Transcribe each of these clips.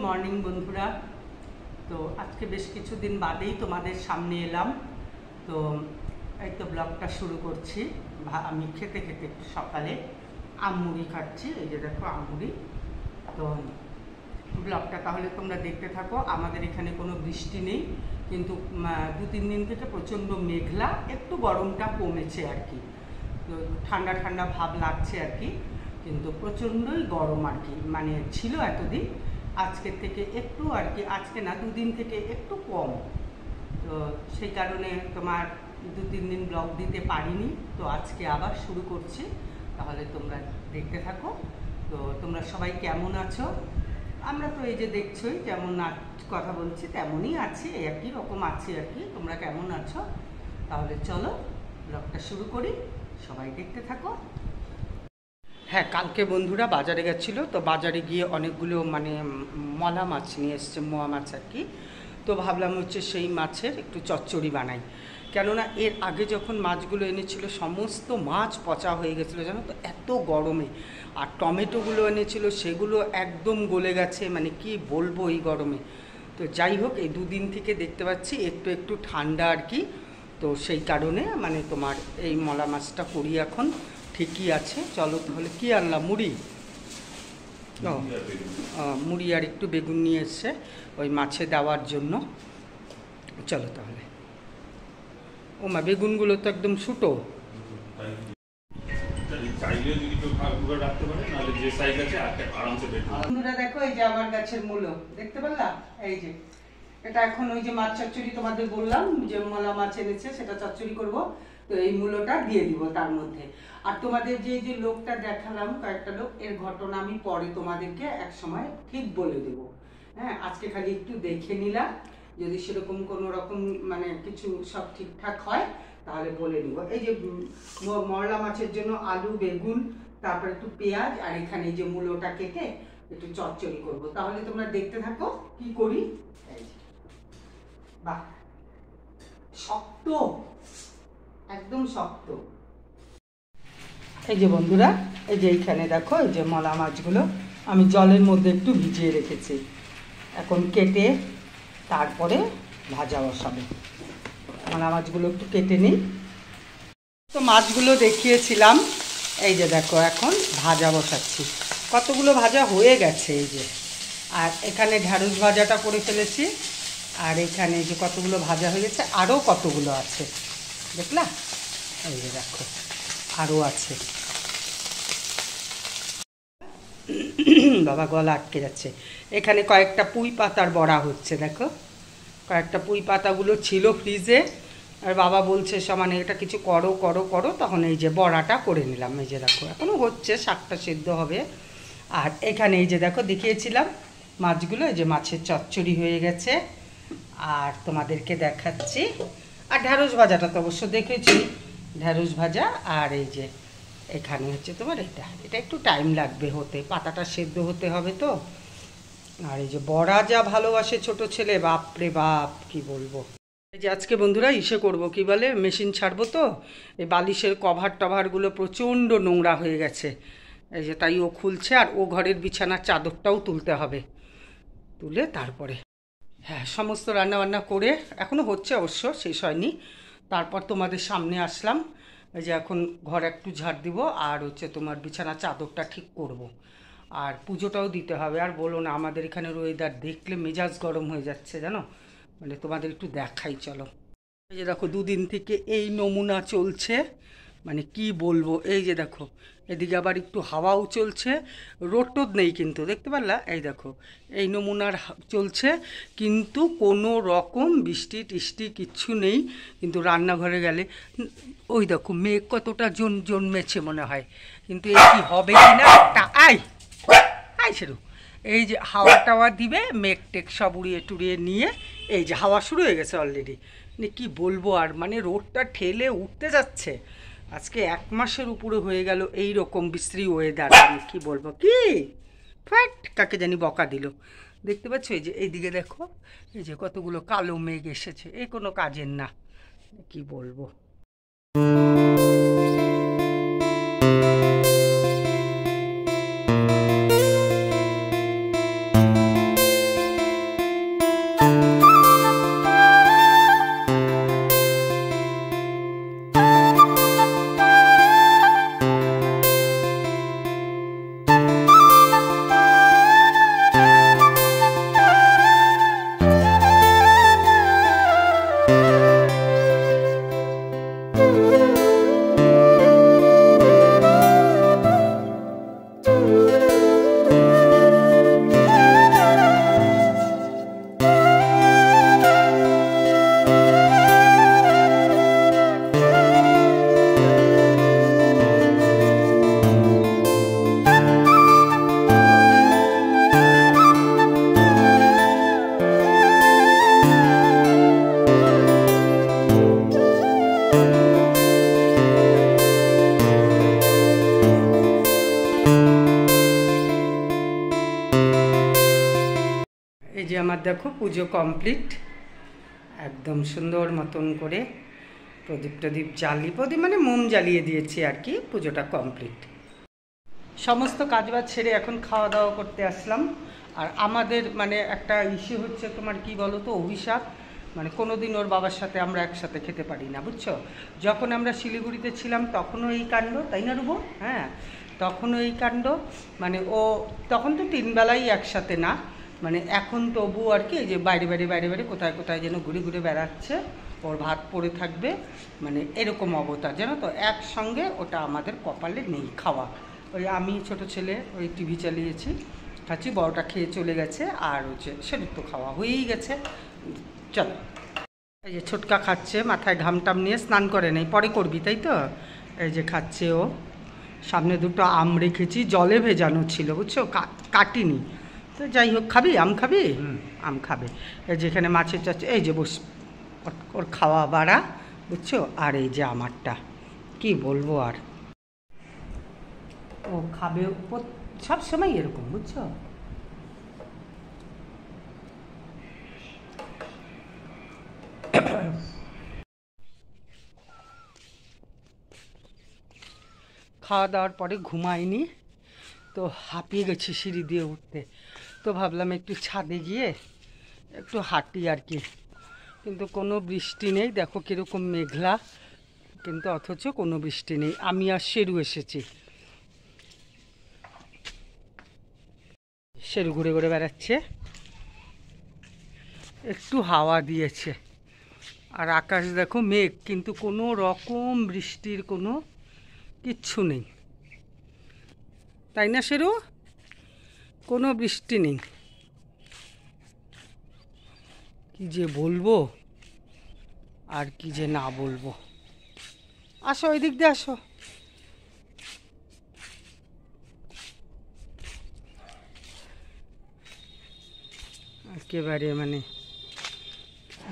Morning বন্ধুরা। তো আজকে বেশ কিছুদিন বাদেই তোমাদের সামনে এলাম। তো এই তো ব্লগটা শুরু করছি। আমি খেতে খেতে একটু সকালে আমুড়ি খাচ্ছি, এই যে দেখো আমুড়ি। তো ব্লগটা তাহলে তোমরা দেখতে থাকো। আমাদের এখানে কোনো বৃষ্টি নেই, কিন্তু 2-3 দিন থেকে প্রচণ্ড মেঘলা, একটু গরমটা কমেছে আর কি। তো ঠান্ডা ঠান্ডা ভাব লাগছে আর কি, কিন্তু প্রচণ্ডই গরম আর কি, মানে ছিল এতদিন। আজকের থেকে একটু আর কি, আজকে না 2 দিন থেকে একটু কম। তো সেই কারণে তোমার 2-3 দিন ব্লগ দিতে পারিনি। তো আজকে আবার শুরু করছি, তাহলে তোমরা দেখতে থাকো। তো তোমরা সবাই কেমন আছো? আমরা তো এই যে দেখছোই যেমন কথা বলছি তেমনই আছি, একই রকম আছি আর কি। তোমরা কেমন আছো? তাহলে চলো ব্লগটা শুরু করি, সবাই দেখতে থাকো। হ্যাঁ, কালকে বন্ধুরা বাজারে গেছিলো, তো বাজারে গিয়ে অনেকগুলো মানে মলা মাছ নিয়ে এসছে, মোয়া মাছ আর কি। তো ভাবলাম হচ্ছে সেই মাছের একটু চচ্চড়ি বানাই, কেননা এর আগে যখন মাছগুলো এনেছিল সমস্ত মাছ পচা হয়ে গেছিলো জানো তো, এত গরমে। আর টমেটোগুলো এনেছিল সেগুলো একদম গলে গেছে, মানে কি বলবো এই গরমে। তো যাই হোক, এই 2 দিন থেকে দেখতে পাচ্ছি একটু একটু ঠান্ডা আর কি। তো সেই কারণে মানে তোমার এই মলা মাছটা করি এখন, ঠিকই আছে। চলো তাহলে কি আনলাম, মুড়ি, মুড়ি আর একটু বেগুন নিয়ে এসছে ওই মাছে দেওয়ার জন্য। চলো তাহলে। ও মা, বেগুনগুলো তো একদম ছোটো। বন্ধুরা দেখো, এই যে আমার গাছের মূলো দেখতে পারলাম, এই যে এটা এখন ওই যে মাছ চচ্চড়ি তোমাদের বললাম যে মলা মাছ এনেছে, সেটা চচ্চড়ি করব। তো এই মূলোটা দিয়ে দিব তার মধ্যে। আর তোমাদের যে লোকটা দেখালাম, কয়েকটা লোক, এর ঘটনা আমি পরে তোমাদেরকে এক সময় ঠিক বলে দেব। হ্যাঁ, আজকে খালি একটু দেখে নিলাম, যদি সেরকম কোনো রকম মানে কিছু সব ঠিকঠাক হয় তাহলে বলে নিব। এই যে মলা মাছের জন্য আলু, বেগুন, তারপরে একটু পেঁয়াজ, আর এখানে এই যে মূলোটা কেটে একটু চচ্চড়ি করব। তাহলে তোমরা দেখতে থাকো কি করি। বাহ, শক্ত, একদম শক্ত। এই যে বন্ধুরা, এই যে এইখানে দেখো, এই যে মলা মাছগুলো আমি জলের মধ্যে একটু ভিজিয়ে রেখেছি। এখন কেটে তারপরে ভাজা বসাবো। মলা মাছগুলো একটু কেটে নিই। তো মাছগুলো দেখিয়েছিলাম, এই যে দেখো এখন ভাজা বসাচ্ছি। কতগুলো ভাজা হয়ে গেছে এই যে। আর এখানে ঢ্যাঁড়স ভাজাটা করে ফেলেছি, আর এখানে যে কতগুলো ভাজা হয়ে গেছে, আরও কতগুলো আছে দেখলা, এই যে দেখো আরও আছে। বাবা, গলা আটকে যাচ্ছে। এখানে কয়েকটা পুঁই পাতার বড়া হচ্ছে, দেখো কয়েকটা পুঁই পাতাগুলো ছিল ফ্রিজে, আর বাবা বলছে সমানে এটা কিছু করো করো করো, তখন এই যে বড়াটা করে নিলাম। এই যে দেখো এখনও হচ্ছে, শাকটা সেদ্ধ হবে। আর এখানে এই যে দেখো দেখিয়েছিলাম মাছগুলো, এই যে মাছের চচ্চড়ি হয়ে গেছে। আর তোমাদেরকে দেখাচ্ছি, আর ঢ্যাঁড়স ভাজাটা তো অবশ্য দেখেছি, ঢ্যাঁড়স ভাজা। আর এই যে এখানে হচ্ছে তোমার এটা একটু টাইম লাগবে হতে, পাতাটা সেদ্ধ হতে হবে তো। আর এই যে বড়া যা ভালোবাসে ছোট ছেলে, বাপরে বাপ কি বলবো। এই যে আজকে বন্ধুরা ইসে করব, কি বলে, মেশিন ছাড়বো তো। এই বালিশের কভার টভারগুলো প্রচণ্ড নোংরা হয়ে গেছে, এই যে তাই ও খুলছে। আর ও ঘরের বিছানার চাদরটাও তুলতে হবে, তুলে তারপরে হ্যাঁ সমস্ত রান্নাবান্না করে, এখনও হচ্ছে অবশ্য, শেষ হয়নি। তারপর তোমাদের সামনে আসলাম। এই যে এখন ঘর একটু ঝাড় দিব, আর হচ্ছে তোমার বিছানার চাদরটা ঠিক করব। আর পুজোটাও দিতে হবে। আর বলো না, আমাদের এখানের ওয়েদার দেখলে মেজাজ গরম হয়ে যাচ্ছে জানো, মানে তোমাদের একটু দেখাই চলো। এই যে দেখো 2 দিন থেকে এই নমুনা চলছে, মানে কি বলবো। এই যে দেখো এদিকে আবার একটু হাওয়াও চলছে, রোদ টোদ নেই কিন্তু, দেখতে পারলা, এই দেখো এই নমুনার চলছে, কিন্তু কোনো রকম বৃষ্টি টিষ্টি কিচ্ছু নেই। কিন্তু রান্নাঘরে গেলে ওই দেখো মেঘ কতটা জন্মেছে মনে হয়, কিন্তু এই কি হবে কি না, আই সেরু এই যে হাওয়া টাওয়া দিবে, মেঘ টেক সব উড়িয়ে টুড়িয়ে নিয়ে, এই যে হাওয়া শুরু হয়ে গেছে অলরেডি। মানে কী বলবো, আর মানে রোদটা ঠেলে উঠতে যাচ্ছে। আজকে 1 মাসের উপরে হয়ে গেল এই রকম বিশ্রী ওয়েদার। আমি কী বলবো, কি ফ্যাট কাকে জানি বকা দিল। দেখতে পাচ্ছ এই যে এইদিকে দেখো, এই যে কতগুলো কালো মেঘ এসেছে, এই কোনো কাজের না, কি বলবো। যে আমার দেখো পুজো কমপ্লিট, একদম সুন্দর মতন করে প্রদীপ টদীপ প্রদীপ মানে মোম জ্বালিয়ে দিয়েছি আর কি। পুজোটা কমপ্লিট, সমস্ত কাজবাজ ছেড়ে এখন খাওয়া দাওয়া করতে আসলাম। আর আমাদের মানে একটা ইস্যু হচ্ছে তোমার কি বলো তো, অভিশাপ। মানে কোনোদিন ওর বাবার সাথে আমরা একসাথে খেতে পারি না, বুঝছো। যখন আমরা শিলিগুড়িতে ছিলাম তখনও এই কাণ্ড, তাই না রুবো? হ্যাঁ, তখনও এই কাণ্ড। মানে ও তখন তো 3 বেলাই একসাথে না, মানে এখন তবু আর কি, যে বাইরে বাইরে বাইরে বাইরে কোথায় কোথায় যেন ঘুরে ঘুরে বেড়াচ্ছে, ওর ভাত পড়ে থাকবে, মানে এরকম অবতার জানো তো। একসঙ্গে ওটা আমাদের কপালে নেই খাওয়া। ওই আমি ছোট ছেলে ওই টিভি চালিয়েছি, খাচ্ছি, বড়টা খেয়ে চলে গেছে, আর হচ্ছে সেটা তো খাওয়া হয়েই গেছে। চলো, এই যে ছোটকা খাচ্ছে, মাথায় ঘাম টাম নিয়ে, স্নান করে নেই, পরে করবি তাই তো। এই যে খাচ্ছে ও, সামনে দুটো আম রেখেছি, জলে ভেজানো ছিল বুঝছো, কাটিনি। তো যাই হোক, খাবি আম? খাবি? আম খাবে। এই যেখানে মাছের চাচ্ছে, এই যে বস, ওর খাওয়া বাড়া বুঝছো। আর এই যে আমারটা, কি বলবো আর, ও খাবে সব সময় এরকম বুঝছো। খাওয়া দাওয়ার পরে ঘুমাইনি তো, হাঁপিয়ে গেছি সিঁড়ি দিয়ে উঠতে। তো ভাবলাম একটু ছাদে গিয়ে একটু হাঁটি আর কি। কিন্তু কোনো বৃষ্টি নেই, দেখো কীরকম মেঘলা, কিন্তু অথচ কোনো বৃষ্টি নেই। আমি আর শেরু এসেছি, শেরু ঘুরে ঘুরে বেড়াচ্ছে, একটু হাওয়া দিয়েছে। আর আকাশ দেখো মেঘ, কিন্তু কোনো রকম বৃষ্টির কোনো কিচ্ছু নেই, তাই না শেরু? কোনো বৃষ্টি নেই। কি যে বলবো আর কি যে না বলবো। আসো ওই দিক দিয়ে আসো। একেবারে মানে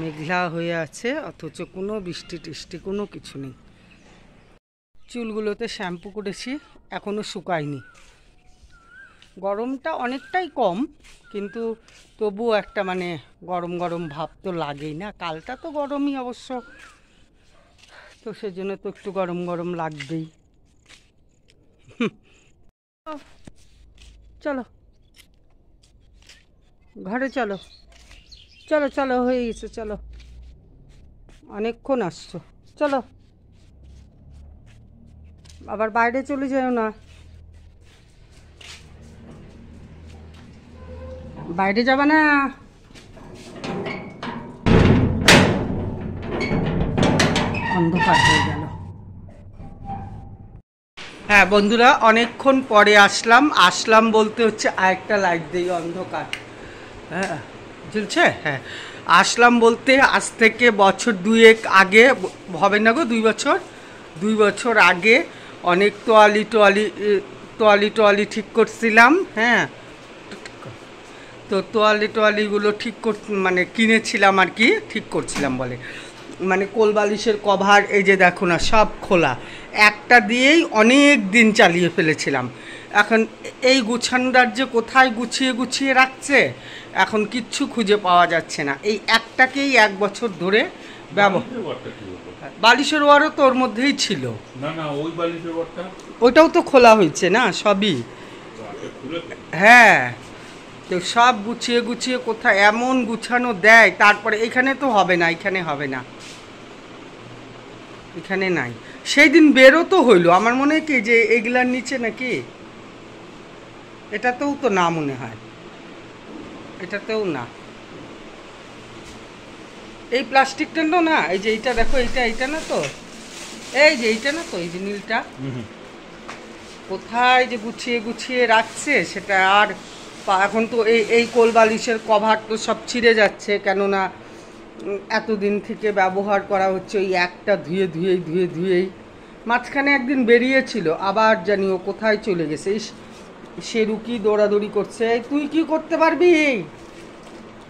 মেঘলা হয়ে আছে, অথচ কোনো বৃষ্টি টিষ্টি কোনো কিছু নেই। চুলগুলোতে শ্যাম্পু করেছি, এখনও শুকায়নি। গরমটা অনেকটাই কম, কিন্তু তবুও একটা মানে গরম গরম ভাব তো লাগেই না। কালটা তো গরমই অবশ্য, তো সেজন্য তো একটু গরম গরম লাগবেই। চলো ঘরে চলো, চলো চলো, হয়ে গেছে, চলো, অনেকক্ষণ আসছো, চলো। আবার বাইরে চলে যাও না, বাইরে যাবা না। অন্ধকার হয়ে গেল। হ্যাঁ বন্ধুরা, অনেকক্ষণ পরে আসলাম বলতে হচ্ছে আরেকটা লাইট দিই, অন্ধকার। হ্যাঁ জ্বলছে, হ্যাঁ। আসলাম বলতে আজ থেকে বছর 2 আগে হবে না গো, 2 বছর আগে অনেক তোয়ালি ঠিক করছিলাম। হ্যাঁ, তো তোয়ালিগুলো ঠিক মানে কিনেছিলাম আর কি, ঠিক করছিলাম বলে, মানে কোলবালিশের কভার এই যে দেখো না, সব খোলা, একটা দিয়েই অনেক দিন চালিয়ে ফেলেছিলাম। এখন এই গুছানোর যে কোথায় গুছিয়ে গুছিয়ে রাখছে, এখন কিচ্ছু খুঁজে পাওয়া যাচ্ছে না। এই একটাকেই 1 বছর ধরে বালিশের ওয়ারও তো ওর মধ্যেই ছিল না, ওই বালিশের ওয়ারটা ওইটাও তো খোলা হয়েছে না, সবই। হ্যাঁ, তো সব গুছিয়ে গুছিয়ে কোথায় এমন গুছানো দেয়, তারপরে এখানে তো হবে না, এখানে হবে না, এখানে নাই। সেই দিন বেরো তো হইলো, আমার মনে হয় কি যে এগুলার নিচে নাকি, এটাতেও তো না মনে হয়, এটাতেও না, এই প্লাস্টিকটা না, এই যে এইটা দেখো, এইটা না তো, এই যে এইটা না তো, এই যে নীলটা, কোথায় যে গুছিয়ে গুছিয়ে রাখছে সেটা। আর এখন তো এই কোল বালিশের কভার তো সব ছিঁড়ে যাচ্ছে, কেননা এতদিন থেকে ব্যবহার করা হচ্ছে ওই একটা ধুয়েই। মাঝখানে একদিন বেরিয়েছিল, আবার জানি ও কোথায় চলে গেছে। শেরু কি দৌড়াদৌড়ি করছে, তুই কি করতে পারবি?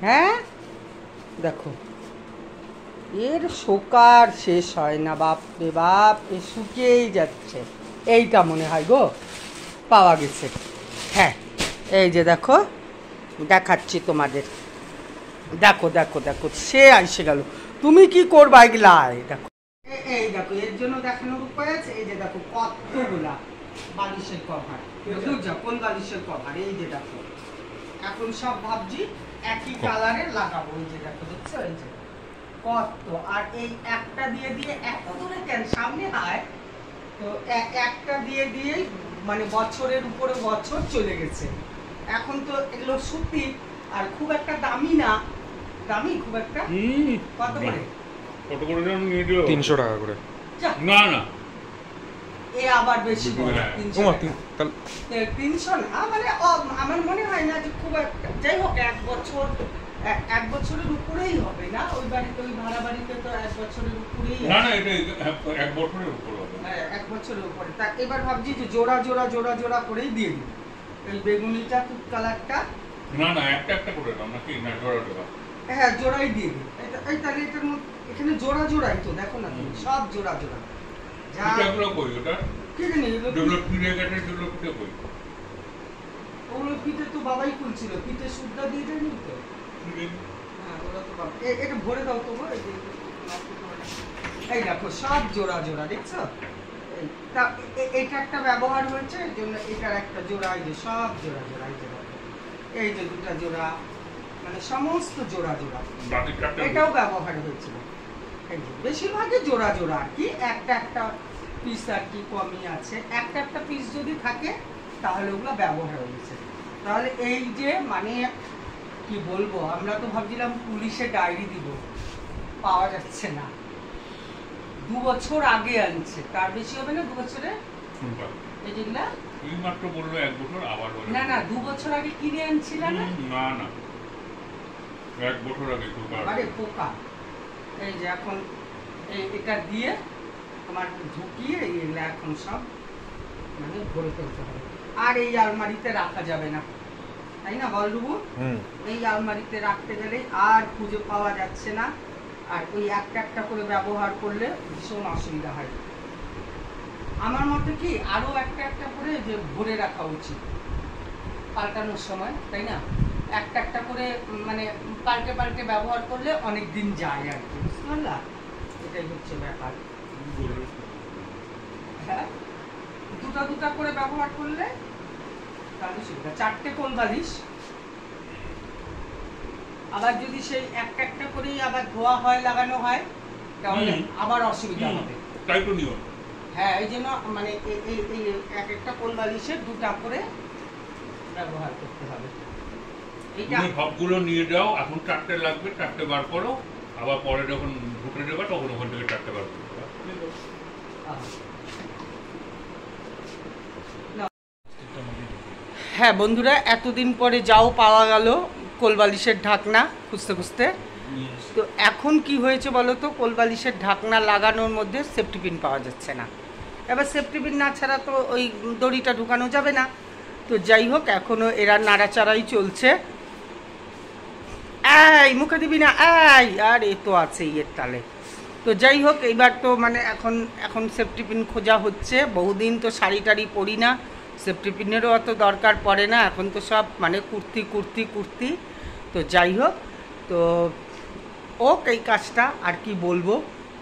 হ্যাঁ দেখো, এর শোকার শেষ হয় না, বাপ রে বাপ, এ শুকিয়েই যাচ্ছে। এইটা মনে হয় গো পাওয়া গেছে। হ্যাঁ এই যে দেখো, দেখাচ্ছি তোমাদের, দেখো দেখো দেখো সে এসে গেল, তুমি কি করবা এগুলাই? দেখো এই দেখো, এর জন্য দেখানোর উপায় আছে। এই যে দেখো কতগুলা বালিশের কভার, কোন বালিশের কভার, এই যে দেখো এখন সব ভাবছি একই কালারের লাগাবো। এই যে দেখো, দেখছো এই যে কত, আর এই একটা দিয়ে দিয়ে এত দূরে কেন সামনে হয়, তো একটা দিয়ে দিয়েই মানে বছরের উপরে বছর চলে গেছে। এখন তো এগুলো সুতি আর খুব একটা দামি না, দামি খুব একটা। কত করে? কত করে দাম নিয়ে দিও? 300 টাকা করে। না না, এ আবার বেশি বলে। 300 না, মানে আমার মনে হয় না যে খুব একটা, যাই হোক এক বছরের উপরেই হবে না? ওই বাড়িতে, ওই ভাড়া বাড়িতে তো 1 বছরের উপরেই। না না, এটা 1 বছরের উপর হবে। হ্যাঁ 1 বছরের উপরে। তা এবার ভাবছি যে জোড়া জোড়া জোড়া জোড়া করেই দিয়ে দিই। এই বেগুনিটা, তুত কালারটা। না না, একটা একটা করে দাও নাকি? না জোড়া জোড়া? হ্যাঁ জোড়াই দিয়ে দিই। এই তাহলে এটার মধ্যে এখানে জোড়া জোড়াই তো, দেখো না তুমি, সব জোড়া জোড়া। পিঠাগুলো কই ওটা? কি জানি যেগুলো পিঠে কাটে সেগুলো পিঠে কই? ওগুলো পিঠে তো বাবাই খুলছিল, পিঠে সুদ্ধা দিয়ে দেয়নি তো। হ্যাঁ ওরা তো বাবা, এটা ভরে দাও তো গো। এই দেখো সব জোড়া জোড়া, দেখছো? এটা একটা ব্যবহার হয়েছে, এর জন্য এটার একটা জোড়া, এই যে সব জোড়া জোড়া, এই যে এই যে দুটা জোড়া, মানে সমস্ত জোড়া জোড়া। এটাও ব্যবহার হয়েছিল। বেশিরভাগই জোড়া জোড়া আর কি, একটা একটা পিস আর কি কমই আছে। একটা একটা পিস যদি থাকে তাহলে ওগুলো ব্যবহার হয়েছে। তাহলে এই যে মানে কি বলবো, আমরা তো ভাবছিলাম পুলিশে ডায়েরি দিব, পাওয়া যাচ্ছে না। 2 বছর আগে আনছে, তার বেশি হবে না 2 বছরে। এই যেগুলা এই মাত্র বললো 1 বছর, আবার বলে না না 2 বছর আগে কিনে আনছিল না। না না, 1 বছর আগে পোকা। আরে পোকা। এই যে এখন এটা দিয়ে তোমার ঢুকিয়ে এগুলো এখন সব মানে ভরে ফেলতে হবে। আর এই আলমারিতে রাখা যাবে না, তাই না বল ডুবু? এই আলমারিতে রাখতে গেলে আর খুঁজে পাওয়া যাচ্ছে না। আর ওই একটা একটা করে ব্যবহার করলে ভীষণ অসুবিধা হয়। আমার মতে কি আরো একটা একটা করে যে ভরে রাখা উচিত পাল্টানোর সময়, তাই না? একটা একটা করে মানে পাল্টে পাল্টে ব্যবহার করলে অনেক দিন যায় আর কি, বুঝতে পারলা? এটাই হচ্ছে ব্যাপার। হ্যাঁ দুটা দুটা করে ব্যবহার করলে তাহলে সুবিধা। 4টে কোন বালিশ, আবার যদি সেই একটা একটা করেই আবার ধোয়া হয়, লাগানো হয়, তাহলে আবার অসুবিধা হবে। তাই তো নিও। হ্যাঁ এই জন্য মানে এই এক একটা কোন বালিশের 2টা করে ব্যবহার করতে হবে। তুমি সবগুলো নিয়ে যাও, এখন 4টে লাগবে, 4টে বার করো, আবার পরে যখন ঢুকে দেবে তখন ওখান থেকে 4টে বার করো। হ্যাঁ বন্ধুরা, এতদিন পরে যাও পাওয়া গেল কোলবালিশের ঢাকনা খুঁজতে খুঁজতে। তো এখন কি হয়েছে বলো তো, কোলবালিশের ঢাকনা লাগানোর মধ্যে সেফটি পিন পাওয়া যাচ্ছে না। এবার সেফটি পিন না ছাড়া তো ওই দড়িটা ঢুকানো যাবে না। তো যাই হোক, এখনও এরা নাড়াচাড়াই চলছে। এই মুখে দিবি না, এই আর এ তো আছে এর তালে। তো যাই হোক, এইবার তো মানে এখন সেফটি পিন খোঁজা হচ্ছে। বহুদিন তো শাড়ি টাড়ি পরি না, সেফটি পিনেরও অত দরকার পড়ে না, এখন তো সব মানে কুর্তি কুর্তি কুর্তি। তো যাই হোক, তো এই কাজটা আর কি বলবো,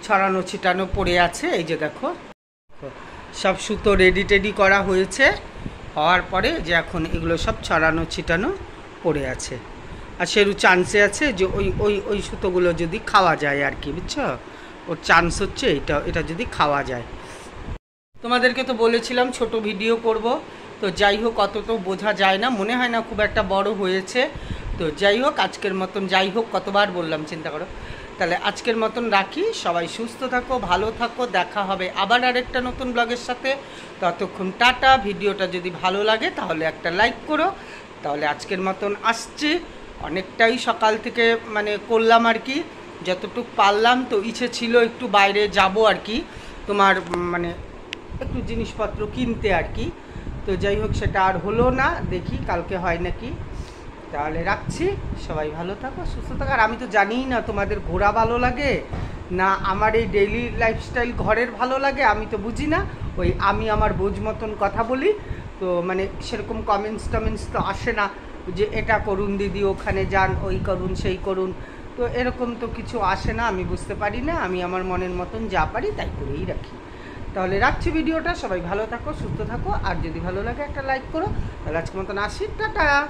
ছড়ানো ছিটানো পড়ে আছে। এই যে দেখো সব সুতো রেডি টেডি করা হয়েছে, হওয়ার পরে যে এখন এগুলো সব ছড়ানো ছিটানো পড়ে আছে। আর সেরু চান্সে আছে যে ওই সুতোগুলো যদি খাওয়া যায় আর কি, বুঝছো? ওর চান্স হচ্ছে এটা যদি খাওয়া যায়। তোমাদেরকে তো বলেছিলাম ছোট ভিডিও করব, তো যাই হোক অত তো বোঝা যায় না, মনে হয় না খুব একটা বড় হয়েছে। তো যাই হোক আজকের মতন, যাই হোক কতবার বললাম চিন্তা করো। তাহলে আজকের মতন রাখি, সবাই সুস্থ থাকো, ভালো থাকো, দেখা হবে আবার আরেকটা নতুন ব্লগের সাথে। ততক্ষণ টাটা। ভিডিওটা যদি ভালো লাগে তাহলে একটা লাইক করো। তাহলে আজকের মতন আসছি, অনেকটাই সকাল থেকে মানে করলাম আর কি, যতটুকু পারলাম। তো ইচ্ছে ছিল একটু বাইরে যাব আর কি, তোমার মানে একটু জিনিসপত্র কিনতে আর কি। তো যাই হোক সেটা আর হলো না, দেখি কালকে হয় নাকি। তাহলে রাখছি, সবাই ভালো থাকো, সুস্থ থাকো। আর আমি তো জানিই না তোমাদের ঘোরা ভালো লাগে না আমার এই ডেইলি লাইফস্টাইল ঘরের ভালো লাগে, আমি তো বুঝি না। আমি আমার বোঝ মতন কথা বলি, তো মানে সেরকম কমেন্টস টমেন্টস তো আসে না। যে এটা করুন দিদি, ওখানে যান, ওই করুন সেই করুন। তো এরকম তো কিছু আসে না, আমি বুঝতে পারি না, আমি আমার মনের মতন যা পারি তাই করেই রাখি। তাহলে রাখছি ভিডিওটা, সবাই ভালো থাকো, সুস্থ থাকো, আর যদি ভালো লাগে একটা লাইক করো। তাহলে আজকের মতন আসি, টাটা।